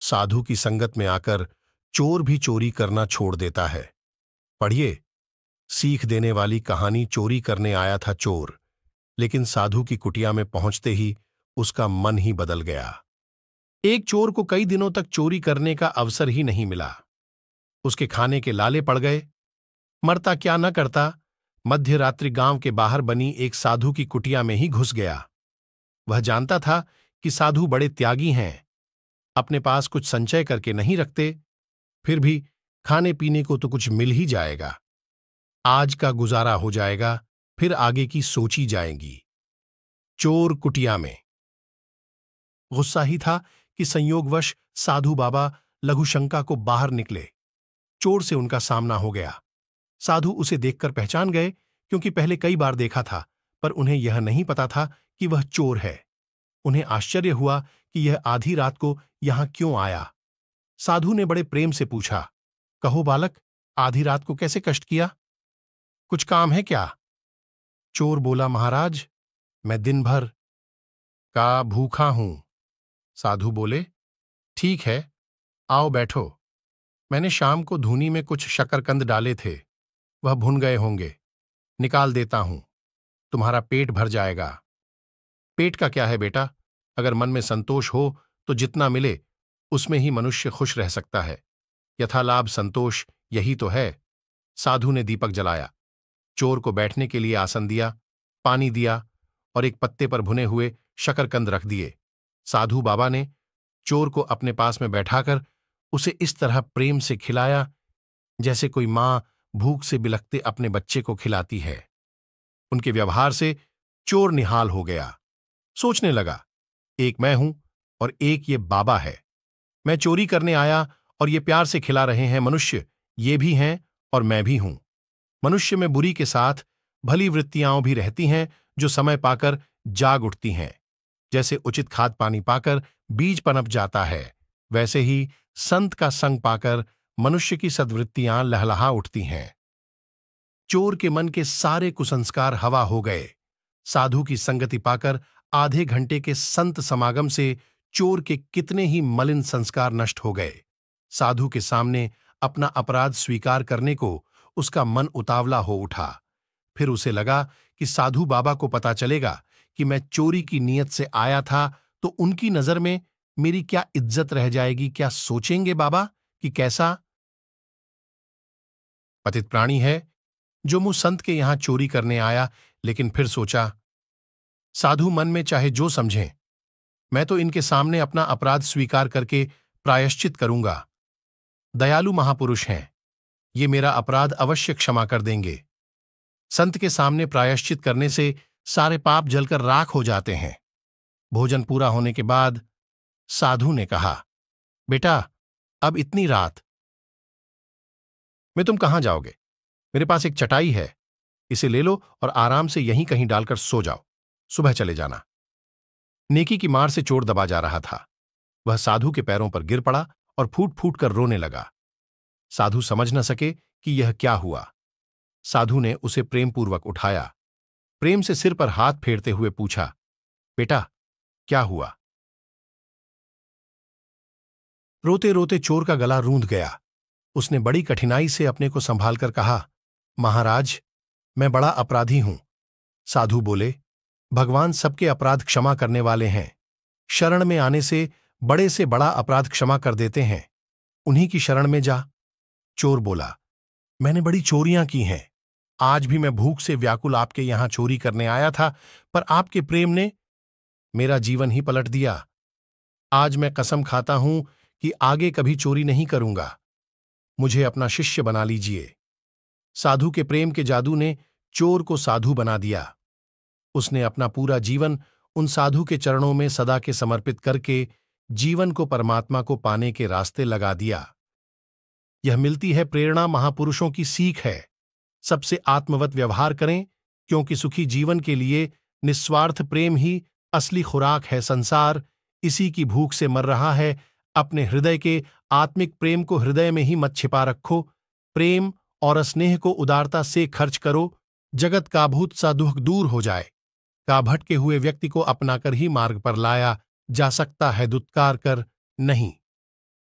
साधु की संगत में आकर चोर भी चोरी करना छोड़ देता है। पढ़िए, सीख देने वाली कहानी। चोरी करने आया था चोर, लेकिन साधु की कुटिया में पहुंचते ही उसका मन ही बदल गया। एक चोर को कई दिनों तक चोरी करने का अवसर ही नहीं मिला। उसके खाने के लाले पड़ गए। मरता क्या न करता, मध्य रात्रि गांव के बाहर बनी एक साधु की कुटिया में ही घुस गया। वह जानता था कि साधु बड़े त्यागी हैं, अपने पास कुछ संचय करके नहीं रखते, फिर भी खाने पीने को तो कुछ मिल ही जाएगा। आज का गुजारा हो जाएगा, फिर आगे की सोची जाएगी। चोर कुटिया में। गुस्सा ही था कि संयोगवश साधु बाबा लघुशंका को बाहर निकले। चोर से उनका सामना हो गया। साधु उसे देखकर पहचान गए, क्योंकि पहले कई बार देखा था, पर उन्हें यह नहीं पता था कि वह चोर है। उन्हें आश्चर्य हुआ कि यह आधी रात को यहां क्यों आया। साधु ने बड़े प्रेम से पूछा, कहो बालक, आधी रात को कैसे कष्ट किया? कुछ काम है क्या? चोर बोला, महाराज, मैं दिन भर का भूखा हूं। साधु बोले, ठीक है, आओ बैठो। मैंने शाम को धूनी में कुछ शकरकंद डाले थे, वह भुन गए होंगे, निकाल देता हूं, तुम्हारा पेट भर जाएगा। पेट का क्या है बेटा, अगर मन में संतोष हो तो जितना मिले उसमें ही मनुष्य खुश रह सकता है। यथालाभ संतोष, यही तो है। साधु ने दीपक जलाया, चोर को बैठने के लिए आसन दिया, पानी दिया और एक पत्ते पर भुने हुए शकरकंद रख दिए। साधु बाबा ने चोर को अपने पास में बैठाकर उसे इस तरह प्रेम से खिलाया जैसे कोई मां भूख से बिलखते अपने बच्चे को खिलाती है। उनके व्यवहार से चोर निहाल हो गया। सोचने लगा, एक मैं हूं और एक ये बाबा है। मैं चोरी करने आया और ये प्यार से खिला रहे हैं मनुष्य, ये भी हैं और मैं भी हूं। मनुष्य में बुरी के साथ भली वृत्तियां भी रहती हैं, जो समय पाकर जाग उठती हैं। जैसे उचित खाद पानी पाकर बीज पनप जाता है, वैसे ही संत का संग पाकर मनुष्य की सद्वृत्तियां लहलहा उठती हैं। चोर के मन के सारे कुसंस्कार हवा हो गए। साधु की संगति पाकर आधे घंटे के संत समागम से चोर के कितने ही मलिन संस्कार नष्ट हो गए। साधु के सामने अपना अपराध स्वीकार करने को उसका मन उतावला हो उठा। फिर उसे लगा कि साधु बाबा को पता चलेगा कि मैं चोरी की नीयत से आया था, तो उनकी नजर में मेरी क्या इज्जत रह जाएगी, क्या सोचेंगे बाबा कि कैसा पतित प्राणी है जो मुझ संत के यहां चोरी करने आया। लेकिन फिर सोचा, साधु मन में चाहे जो समझें, मैं तो इनके सामने अपना अपराध स्वीकार करके प्रायश्चित करूंगा। दयालु महापुरुष हैं, ये मेरा अपराध अवश्य क्षमा कर देंगे। संत के सामने प्रायश्चित करने से सारे पाप जलकर राख हो जाते हैं। भोजन पूरा होने के बाद साधु ने कहा, बेटा, अब इतनी रात में तुम कहां जाओगे? मेरे पास एक चटाई है, इसे ले लो और आराम से यहीं कहीं डालकर सो जाओ, सुबह चले जाना। नेकी की मार से चोर दबा जा रहा था। वह साधु के पैरों पर गिर पड़ा और फूट फूट कर रोने लगा। साधु समझ न सके कि यह क्या हुआ। साधु ने उसे प्रेमपूर्वक उठाया, प्रेम से सिर पर हाथ फेरते हुए पूछा, बेटा, क्या हुआ? रोते रोते चोर का गला रूंध गया। उसने बड़ी कठिनाई से अपने को संभालकर कहा, महाराज, मैं बड़ा अपराधी हूं। साधु बोले, भगवान सबके अपराध क्षमा करने वाले हैं। शरण में आने से बड़ा अपराध क्षमा कर देते हैं। उन्हीं की शरण में जा। चोर बोला, मैंने बड़ी चोरियां की हैं। आज भी मैं भूख से व्याकुल आपके यहां चोरी करने आया था, पर आपके प्रेम ने मेरा जीवन ही पलट दिया। आज मैं कसम खाता हूं कि आगे कभी चोरी नहीं करूंगा। मुझे अपना शिष्य बना लीजिए। साधु के प्रेम के जादू ने चोर को साधु बना दिया। उसने अपना पूरा जीवन उन साधु के चरणों में सदा के समर्पित करके जीवन को परमात्मा को पाने के रास्ते लगा दिया। यह मिलती है प्रेरणा महापुरुषों की सीख है। सबसे आत्मवत व्यवहार करें, क्योंकि सुखी जीवन के लिए निस्वार्थ प्रेम ही असली खुराक है। संसार इसी की भूख से मर रहा है। अपने हृदय के आत्मिक प्रेम को हृदय में ही मत छिपा रखो। प्रेम और स्नेह को उदारता से खर्च करो। जगत का भूत सा दुख दूर हो जाए। का भटके हुए व्यक्ति को अपनाकर ही मार्ग पर लाया जा सकता है, दुत्कार कर नहीं।